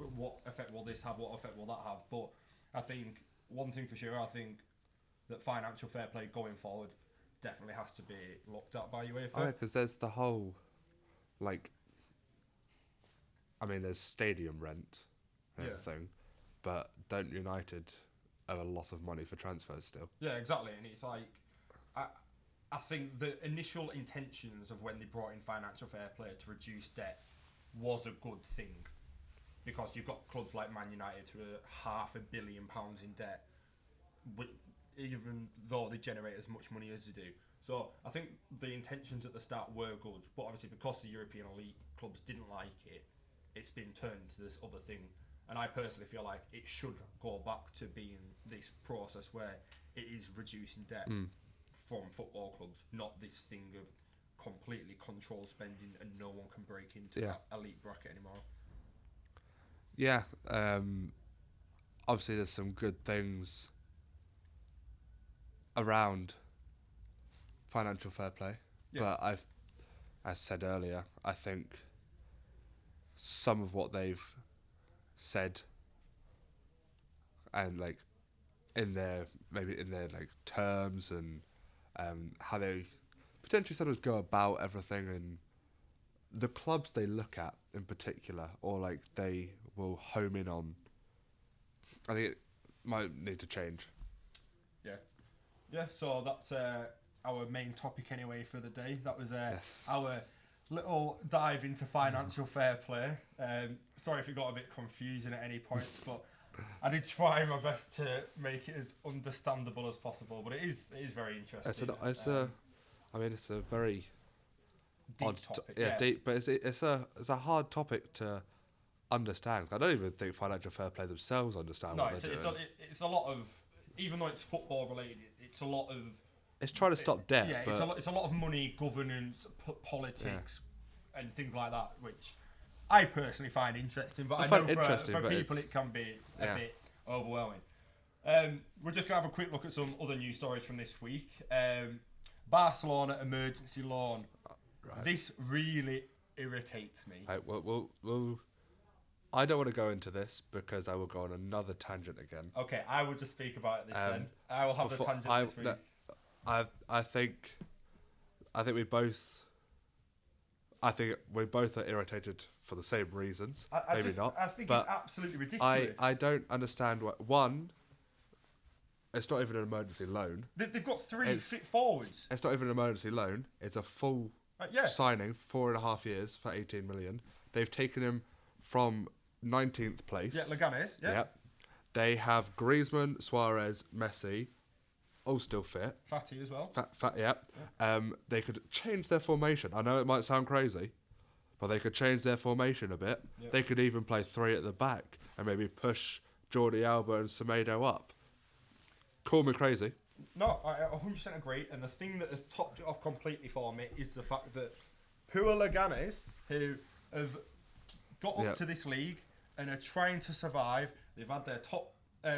effect will this have? What effect will that have? But I think one thing for sure, I think that financial fair play going forward definitely has to be looked at by UEFA. Oh, yeah, because there's the whole, there's stadium rent and everything, but don't United owe a lot of money for transfers still? Yeah, exactly. And it's like, I think the initial intentions of when they brought in financial fair play to reduce debt was a good thing, because you've got clubs like Man United who are £500 million in debt, even though they generate as much money as they do. So I think the intentions at the start were good, but obviously because the European elite clubs didn't like it, it's been turned to this other thing. And I personally feel like it should go back to being this process where it is reducing debt from football clubs, not this thing of completely controlled spending and no one can break into that elite bracket anymore. Yeah, obviously there's some good things around financial fair play, but as I said earlier, I think some of what they've said and in their terms and how they potentially sometimes go about everything, and the clubs they look at in particular, or they will home in on, I think it might need to change. Yeah, so that's our main topic anyway for the day. That was our little dive into financial fair play. Sorry if it got a bit confusing at any point, but I did try my best to make it as understandable as possible. But it is very interesting. It's a very deep odd topic. Deep, but it's a hard topic to understand. I don't even think financial fair play themselves understand what they're doing. It's a lot of, even though it's football related, it's a lot of. It's trying to stop debt. Yeah, it's a lot of money, governance, politics, and things like that, which I personally find interesting. But I know for people it can be a bit overwhelming. We're just going to have a quick look at some other news stories from this week. Barcelona emergency loan. Right. This really irritates me. Right, we'll I don't want to go into this because I will go on another tangent again. Okay, I will just speak about this then. I will have the tangent this week. I think we both are irritated for the same reasons. Maybe not. I think it's absolutely ridiculous. I don't understand one. It's not even an emergency loan. They've got 3 forwards. It's not even an emergency loan. It's a full signing, 4.5 years for 18 million. They've taken him from 19th place. Yeah, Leganes. Yeah. Yep. They have Griezmann, Suarez, Messi, all still fit. Fatty as well. Yep. They could change their formation. I know it might sound crazy, but they could change their formation a bit. Yep. They could even play 3 at the back and maybe push Jordi Alba and Semedo up. Call me crazy. No, I 100% agree. And the thing that has topped it off completely for me is the fact that poor Leganes, who have got up to this league and are trying to survive. They've had their top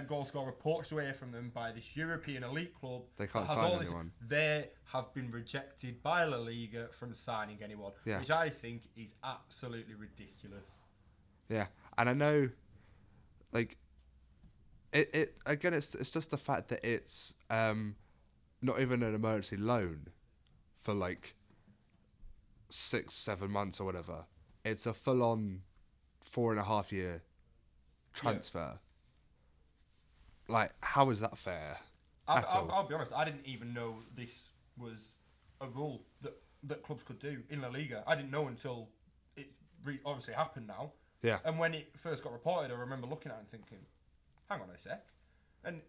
goal scorer poached away from them by this European elite club. They can't sign anyone. They have been rejected by La Liga from signing anyone, which I think is absolutely ridiculous. Yeah, and I know, like, it again. It's just the fact that it's not even an emergency loan for like 6-7 months or whatever. It's a full-on 4.5 year transfer. Like, how is that fair? I'll be honest. I didn't even know this was a rule that clubs could do in La Liga. I didn't know until it obviously happened now. Yeah. And when it first got reported, I remember looking at it and thinking, hang on a sec. And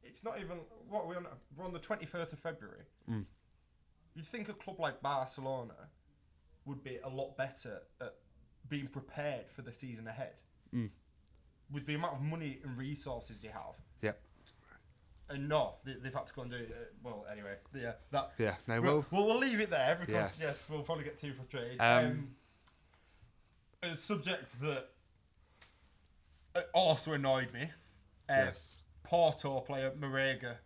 it's not even... What we're on the 21st of February. Mm. You'd think a club like Barcelona would be a lot better at being prepared for the season ahead. Mm. With the amount of money and resources they have. Yep. And no, they've had to go and do it. Well, anyway, we'll leave it there because yes we'll probably get too frustrated. A subject that also annoyed me. Porto player Marega.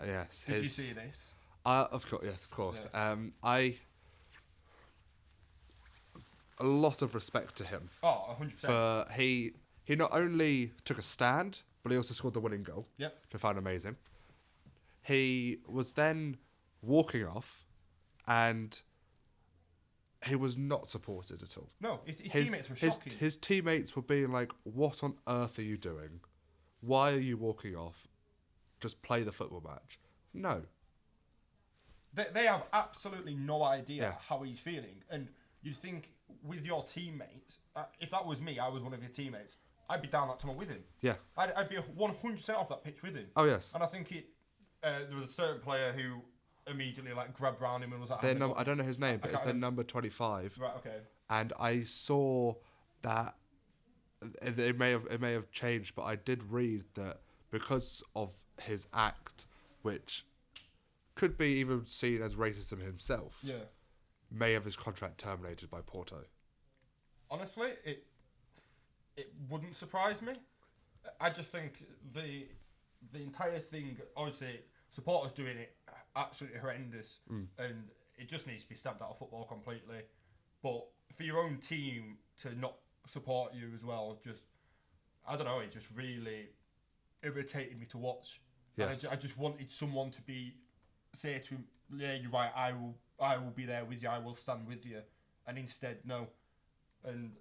Yes. Did you see this? Of course, yes, of course. Yeah. A lot of respect to him. Oh, 100%. For he not only took a stand, but he also scored the winning goal. Yep. Which I found amazing. He was then walking off, and he was not supported at all. No, his teammates were shocking. His teammates were being like, "What on earth are you doing? Why are you walking off? Just play the football match." No. They have absolutely no idea how he's feeling, and you'd think with your teammates, if that was me, I was one of your teammates, I'd be down that tunnel with him. Yeah. I'd be 100% off that pitch with him. Oh, yes. And I think there was a certain player who immediately grabbed round him and was like... I don't know his name, but it's their number 25. Right, okay. And I saw that it may have changed, but I did read that because of his act, which could be even seen as racism himself, may have his contract terminated by Porto. Honestly, it wouldn't surprise me. I just think the entire thing, obviously, supporters doing it absolutely horrendous, and it just needs to be stamped out of football completely. But for your own team to not support you as well, just, I don't know, it just really irritated me to watch. Yes. I just wanted someone to say to him, "Yeah, you're right. I will be there with you. I will stand with you." And instead, no. And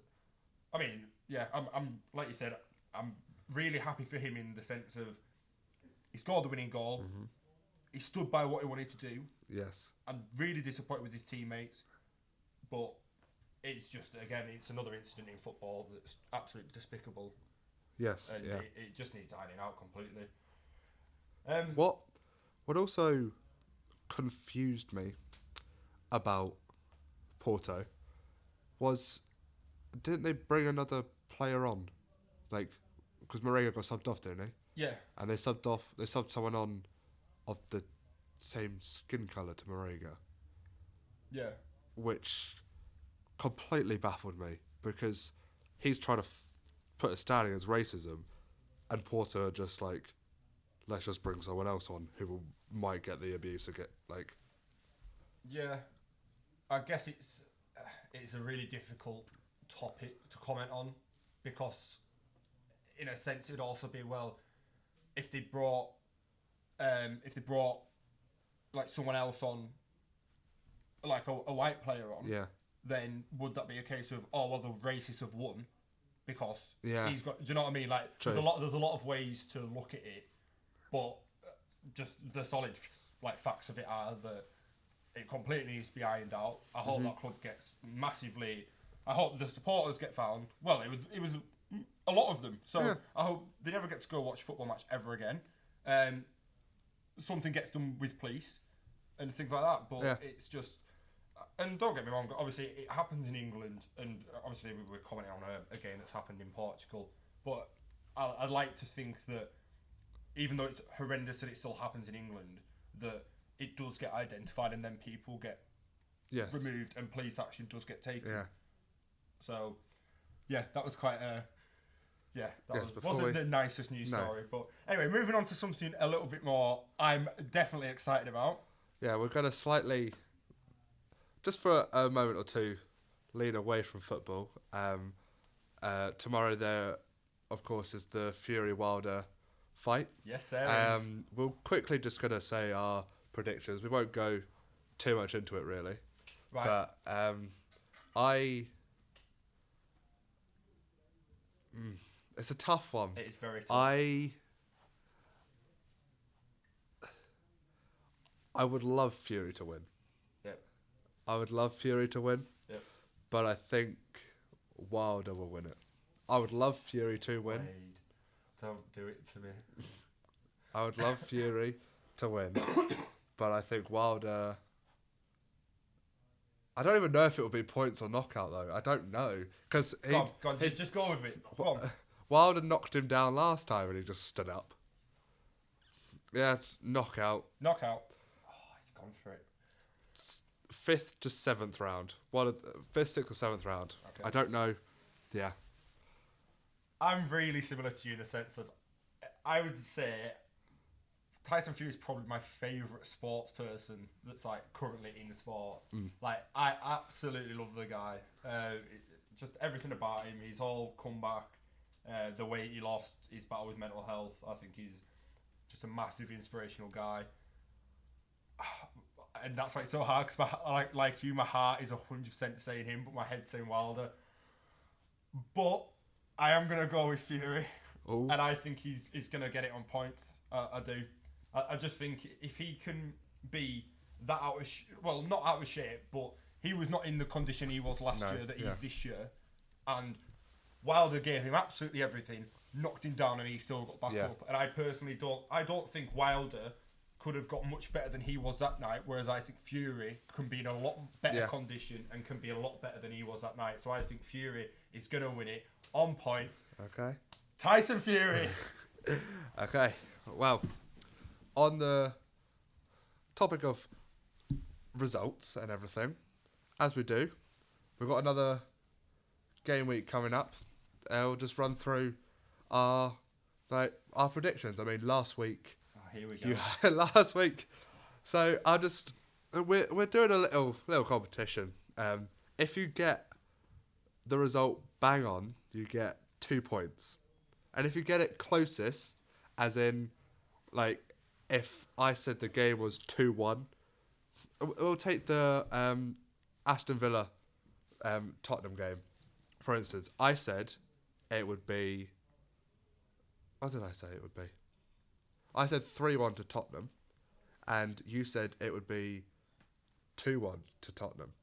I mean, yeah, I'm like you said, I'm really happy for him in the sense of he scored the winning goal. Mm-hmm. He stood by what he wanted to do. Yes. I'm really disappointed with his teammates, but it's just, again, it's another incident in football that's absolutely despicable. Yes. And it just needs ironing out completely. What also confused me about Porto was, didn't they bring another player on? Like, because Marega got subbed off, didn't he? Yeah. And they subbed someone on of the same skin colour to Marega. Yeah. Which completely baffled me, because he's trying to put a stand against racism, and Porto are just like, let's just bring someone else on who might get the abuse or get like... Yeah. I guess it's a really difficult topic to comment on, because in a sense it'd also be, well, if they brought like someone else on, like a white player on, then would that be a case of, oh well, the racists have won because he's got, do you know what I mean? Like there's a lot of ways to look at it, but just the solid facts of it are that it completely needs to be ironed out. I hope that club gets massively. I hope the supporters get found. Well, it was a lot of them. So I hope they never get to go watch a football match ever again. Something gets done with police and things like that. But it's just, and don't get me wrong, obviously it happens in England, and obviously we were commenting on a game that's happened in Portugal. But I'd like to think that even though it's horrendous that it still happens in England, that it does get identified and then people get removed and police action does get taken. Yeah. So, yeah, that was quite a... Yeah, that wasn't the nicest news story. But anyway, moving on to something a little bit more I'm definitely excited about. Yeah, we're going to slightly, just for a moment or two, lean away from football. Tomorrow there, of course, is the Fury Wilder fight. Yes, there is. We're quickly just going to say our predictions. We won't go too much into it, really. Right. But it's a tough one. It is very tough. I would love Fury to win. Yep. I would love Fury to win. Yep. But I think Wilder will win it. I would love Fury to win. Wade, don't do it to me. I would love Fury to win. But I think Wilder... I don't even know if it will be points or knockout, though. I don't know. Because Go on, just go with it. Go on. Wilder knocked him down last time and he just stood up. Yeah, knockout. Knockout. Oh, he's gone for it. 5th to 7th round. 5th, 6th or 7th round. Okay. I don't know. Yeah. I'm really similar to you in the sense of, I would say Tyson Fury is probably my favourite sports person that's like currently in sport. Like, I absolutely love the guy. Just everything about him. He's all come back. The way he lost, his battle with mental health. I think he's just a massive inspirational guy. And that's why it's so hard because like you, my heart is 100% saying him, but my head's saying Wilder. But I am going to go with Fury. Ooh. And I think he's going to get it on points. I do. I just think if he can be that out of... not out of shape, but he was not in the condition he was last year that he's this year. And Wilder gave him absolutely everything, knocked him down, and he still got back up. And I personally don't think Wilder could have got much better than he was that night, whereas I think Fury can be in a lot better condition and can be a lot better than he was that night. So I think Fury is going to win it on points. Okay. Tyson Fury. Okay. Well, on the topic of results and everything, as we do, we've got another game week coming up. We'll just run through our predictions. I mean, last week... Here we go. Last week. So we're doing a little competition. If you get the result bang on, you get 2 points. And if you get it closest, as in, like, if I said the game was 2-1, we'll take the Aston Villa Tottenham game. For instance, I said it would be... What did I say it would be? I said 3-1 to Tottenham, and you said it would be 2-1 to Tottenham.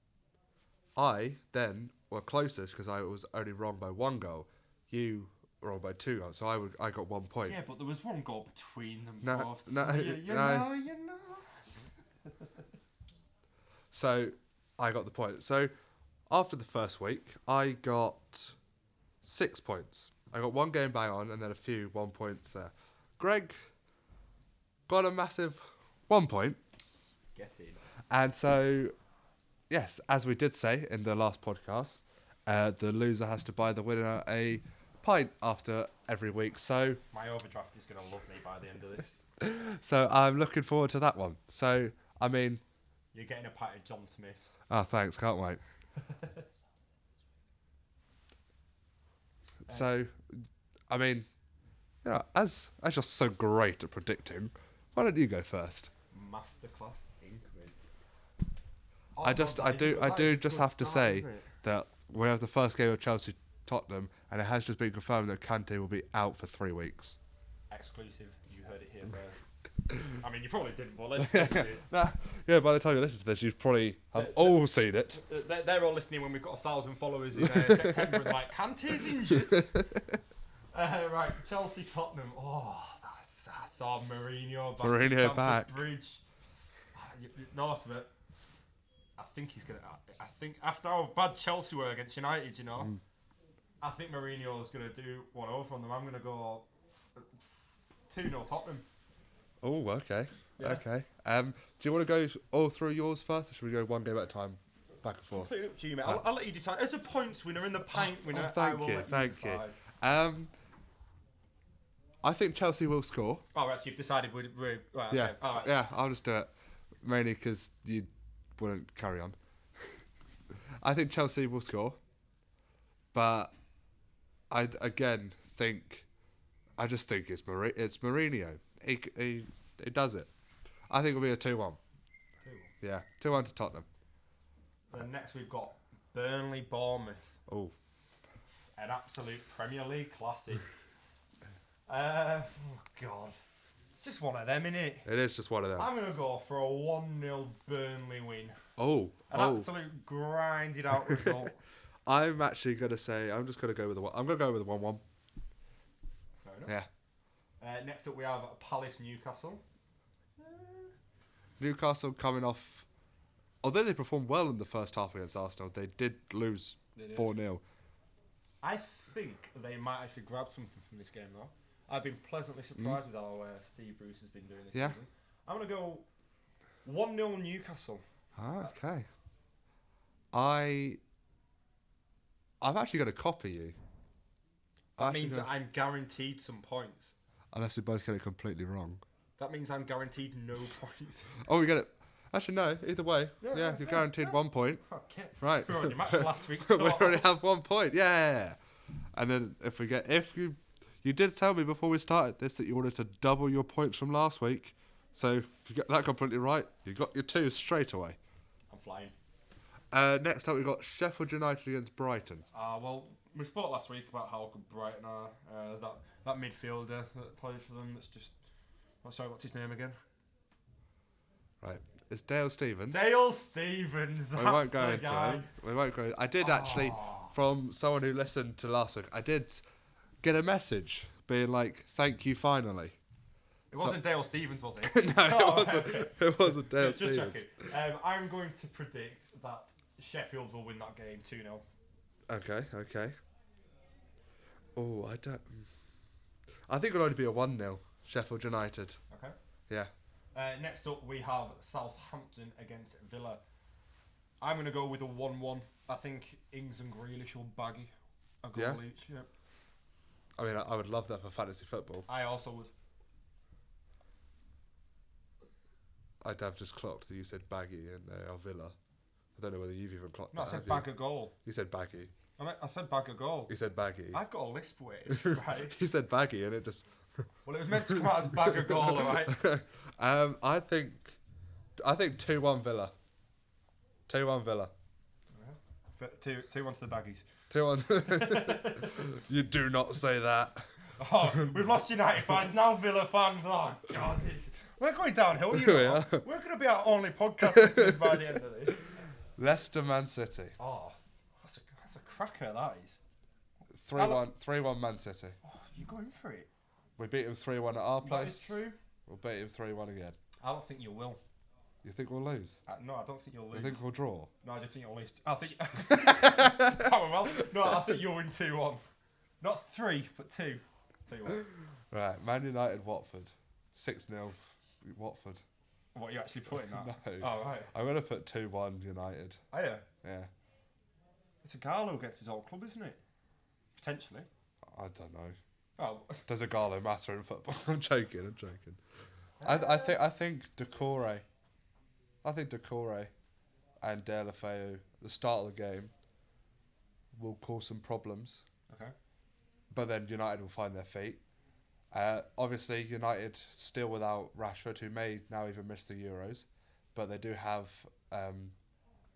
I then were closest because I was only wrong by 1 goal. You were wrong by 2 goals, so I got 1 point. Yeah, but there was 1 goal between them both. No. So I got the point. So after the first week, I got 6 points. I got 1 game bang on, and then a few 1 points there. Greg got a massive 1 point. Get in. And so, yes, as we did say in the last podcast, the loser has to buy the winner a pint after every week. So my overdraft is going to love me by the end of this. So I'm looking forward to that one. So, I mean... You're getting a pint of John Smith's. Oh, thanks. Can't wait. So, I mean, yeah, as you're so great at predicting, why don't you go first? Masterclass incoming. I do just have to say that we have the first game of Chelsea Tottenham, and it has just been confirmed that Kante will be out for 3 weeks. Exclusive. You heard it here first. I mean, you probably didn't, but let's do it. Yeah, by the time you listen to this, you've probably all seen it. They're all listening when we've got 1,000 followers in September and like, Kante's injured. Right, Chelsea Tottenham. Oh, I saw Mourinho back. Mourinho back. Bridge. North of it. I think he's gonna. I think after how bad Chelsea were against United, I think Mourinho's gonna do one over on them. I'm gonna go 2-0 Tottenham. Oh, okay. Yeah. Okay. Do you want to go all through yours first, or should we go one game at a time? back and forth. Completely up to you, mate. I'll let you decide. As a points winner and the pint winner, Thank you. I think Chelsea will score. Oh, right, so you've decided we're right, Yeah, okay. All right. yeah. I'll just do it, mainly because you wouldn't carry on. I think Chelsea will score, but I again think, I just think it's Mourinho. He does it. I think it'll be a 2-1. 2-1. Yeah, 2-1 to Tottenham. Then next we've got Burnley Bournemouth. Oh, An absolute Premier League classic. Oh God, it's just one of them, innit? it is just one of them. I'm gonna go for a 1-0 Burnley win. An Oh. absolute grinded out result. I'm actually gonna say I'm just gonna go with I'm gonna go with a 1-1. Fair enough. Yeah. Next up we have Palace Newcastle. Newcastle coming off, although they performed well in the first half against Arsenal, they did lose 4-0. I think they might actually grab something from this game though. I've been pleasantly surprised with how Steve Bruce has been doing this season. I'm going to go 1-0 Newcastle. Okay. I'm actually going to copy you. That means that I'm guaranteed some points. Unless we both get it completely wrong. That means I'm guaranteed no points. Oh, we get it. Actually, no. Either way. Yeah, you're guaranteed 1 point. Okay. Right. We already matched last week's We talk. already have 1 point. Yeah. And then if you did tell me before we started this that you wanted to double your points from last week. So if you get that completely right, you got your 2 straight away. I'm flying. Next up, we've got Sheffield United against Brighton. Well, we spoke last week about how good Brighton are. That midfielder that plays for them, that's just... Oh, sorry, what's his name again? Right. It's Dale Stevens. Dale Stevens. We won't go into him. We won't go. I did actually, from someone who listened to last week, I did get a message being like, "Thank you, finally." It wasn't Dale Stevens, was it? No, it wasn't. It wasn't Dale Just Stevens. checking. I'm going to predict that Sheffield will win that game 2-0. Okay. Oh, I think it'll only be a 1-0 Sheffield United. Okay. Yeah. Next up, we have Southampton against Villa. I'm going to go with a 1-1. I think Ings and Grealish will bag a goal each. Yeah. I mean, I would love that for fantasy football. I also would. I'd have just clocked that you said baggy and Villa. I don't know whether you've even clocked No, that. I said bag a goal. You said baggy. I said bag a goal. You said baggy. I've got a lisp with, right? You said baggy and it just... Well, it was meant to come out as bag a goal, alright? I think 2-1 Villa. 2-1 Villa. 2-1 to the baggies. 2-1. You do not say that. Oh, we've lost United fans, now Villa fans. Oh, God. We're going downhill, you know. We're going to be our only podcast listeners by the end of this. Leicester Man City. Oh, that's a cracker, that is. 3-1 Man City. Oh, you're going for it. We beat him 3-1 at our place. That is true. We'll beat him 3-1 again. I don't think you will. You think we'll lose? No, I don't think you'll lose. You think we'll draw? No, I just think you'll lose. I think... No, I think you'll win 2-1. Not 3, but 2. 2-1. Right, Man United, Watford. 6-0, Watford. What, you actually putting that? No. Oh, right. I'm going to put 2-1 United. Oh, yeah? Yeah. It's a Gallo against his old club, isn't it? Potentially. I don't know. Oh. Does a Gallo matter in football? I'm joking. I think Decore. I think Decore and Deulofeu at the start of the game will cause some problems. Okay. But then United will find their feet. Obviously, United still without Rashford, who may now even miss the Euros, but they do have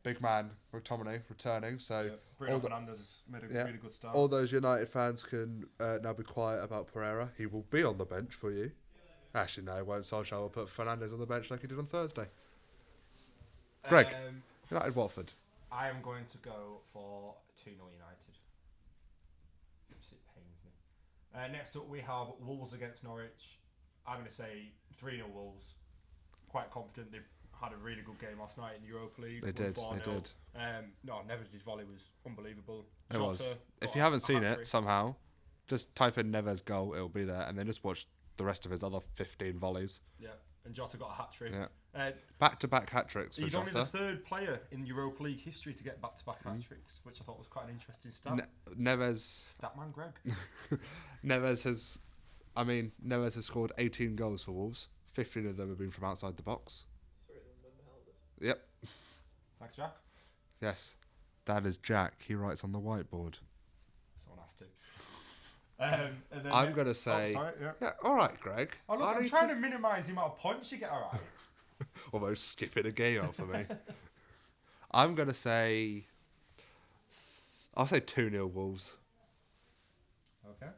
big man McTominay returning. So Bruno Fernandes has made a really good start. All those United fans can now be quiet about Pereira. He will be on the bench for you. Actually, no, he won't. Solskjaer will put Fernandes on the bench like he did on Thursday. Greg, United Watford. I am going to go for 2-0 United. It pains me. Next up, we have Wolves against Norwich. I'm going to say 3-0 Wolves. Quite confident. They've had a really good game last night in Europa League. They did. No, Neves' volley was unbelievable. It was. If you haven't seen it, somehow, just type in Neves' goal. It'll be there. And then just watch the rest of his other 15 volleys. Yeah. and Jota got a hat-trick. Yeah. Back-to-back hat-tricks for He's Jota. only the third player in Europa League history to get back-to-back hat-tricks, which I thought was quite an interesting stat. Neves... Statman Greg. Neves has scored 18 goals for Wolves. 15 of them have been from outside the box. 3 of them been behind us. Yep. Thanks, Jack. Yes. That is Jack. He writes on the whiteboard. Someone has to. And then I'm going to say... Oh, sorry, yeah, all right, Greg. Oh, look, I'm trying to minimise the amount of points you get, all right? Almost skipping a game off for me. I'm going to say... I'll say 2-0 Wolves. Okay.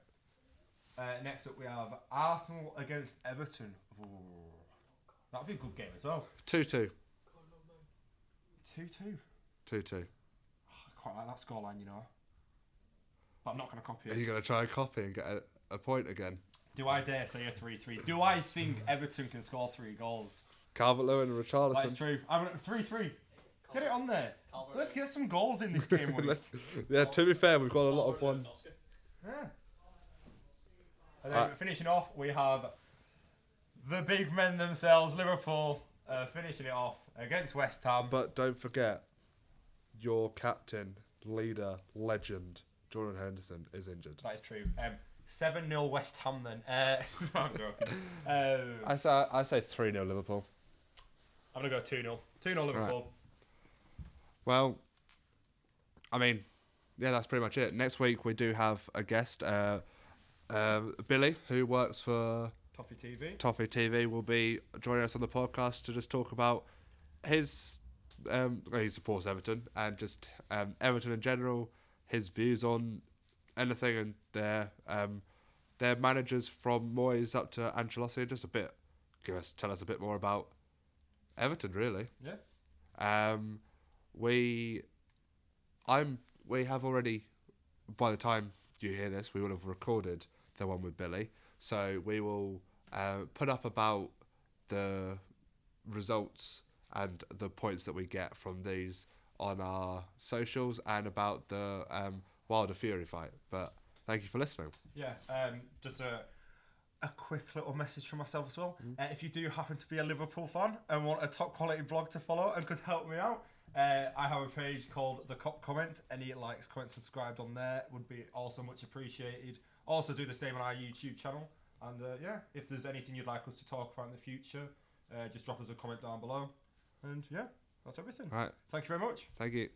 Next up, we have Arsenal against Everton. Ooh. That'll be a good game as well. 2-2. 2-2. 2-2. I quite like that scoreline, you know. But I'm not going to copy Are it. you going to try and copy and get a point again? Do I dare say a 3-3? Do I think Everton can score 3 goals? Calvert-Lewin and Richarlison. That's true. I'm at 3-3. Get it on there. Let's get some goals in this game week. Yeah, to be fair, we've got a lot of one. Yeah. And then finishing off, we have the big men themselves, Liverpool, finishing it off against West Ham. But don't forget, your captain, leader, legend, Jordan Henderson, is injured. That is true. 7-0 West Ham then. No, I'm joking. I say 3-0 Liverpool. I'm going to go 2-0. 2-0 Liverpool. Right. Well, I mean, yeah, that's pretty much it. Next week we do have a guest, Billy, who works for Toffee TV, will be joining us on the podcast to just talk about his... he supports Everton and just Everton in general, his views on anything and their managers from Moyes up to Ancelotti, just a bit, tell us a bit more about Everton, really. Yeah. We have already, by the time you hear this, we will have recorded the one with Billy. So we will put up about the results and the points that we get from these on our socials and about the Wilder Fury fight. But thank you for listening. Yeah, just a quick little message from myself as well. If you do happen to be a Liverpool fan and want a top quality blog to follow and could help me out, I have a page called The Cop Comment. Any likes, comments, subscribed on there would be also much appreciated. Also do the same on our YouTube channel. And yeah, if there's anything you'd like us to talk about in the future, just drop us a comment down below. And yeah, that's everything. Right. Thank you very much. Thank you.